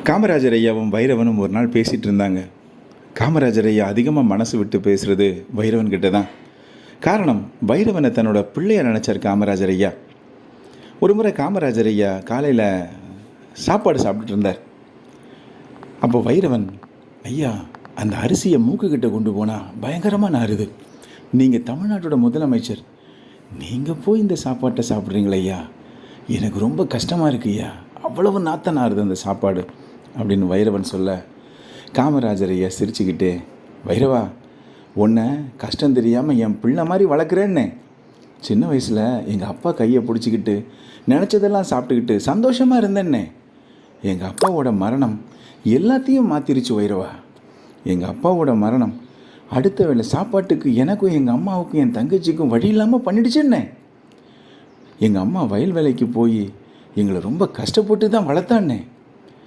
காமராஜர் ஐயாவும் வைரவனும் ஒரு நாள் பேசிகிட்டு இருந்தாங்க. காமராஜர் ஐயா அதிகமாக மனசு விட்டு பேசுகிறது வைரவன் கிட்ட தான். காரணம், வைரவனை தன்னோட பிள்ளைய நினச்சார் காமராஜர் ஐயா. ஒரு முறை காமராஜர் ஐயா காலையில் சாப்பாடு சாப்பிட்டுட்டு இருந்தார். அப்போ வைரவன், ஐயா அந்த அரிசியை மூக்குக்கிட்ட கொண்டு போனால் பயங்கரமாக நாறுது. நீங்கள் தமிழ்நாட்டோட முதலமைச்சர், நீங்கள் போய் இந்த சாப்பாட்டை சாப்பிட்றீங்களே ஐயா, எனக்கு ரொம்ப கஷ்டமாக இருக்கு ஐயா, அவ்வளவு நாத்தம் நாறுது அந்த சாப்பாடு அப்படின்னு வைரவன் சொல்ல, காமராஜர் ஐயா சிரிச்சுக்கிட்டு, வைரவா, உன்னை கஷ்டம் தெரியாமல் என் பிள்ளை மாதிரி வளர்க்குறேன்னே. சின்ன வயசில் எங்கள் அப்பா கையை பிடிச்சிக்கிட்டு நினச்சதெல்லாம் சாப்பிட்டுக்கிட்டு சந்தோஷமாக இருந்தேன்னே. எங்கள் அப்பாவோட மரணம் எல்லாத்தையும் மாற்றிருச்சு வைரவா. எங்கள் அப்பாவோட மரணம் அடுத்த வேளை சாப்பாட்டுக்கு எனக்கும் எங்கள் அம்மாவுக்கும் என் தங்கச்சிக்கும் வழி இல்லாமல் பண்ணிடுச்சுன்னே. எங்கள் அம்மா வயல் வேலைக்கு போய் எங்களை ரொம்ப கஷ்டப்பட்டு தான் வளர்த்தான்னே.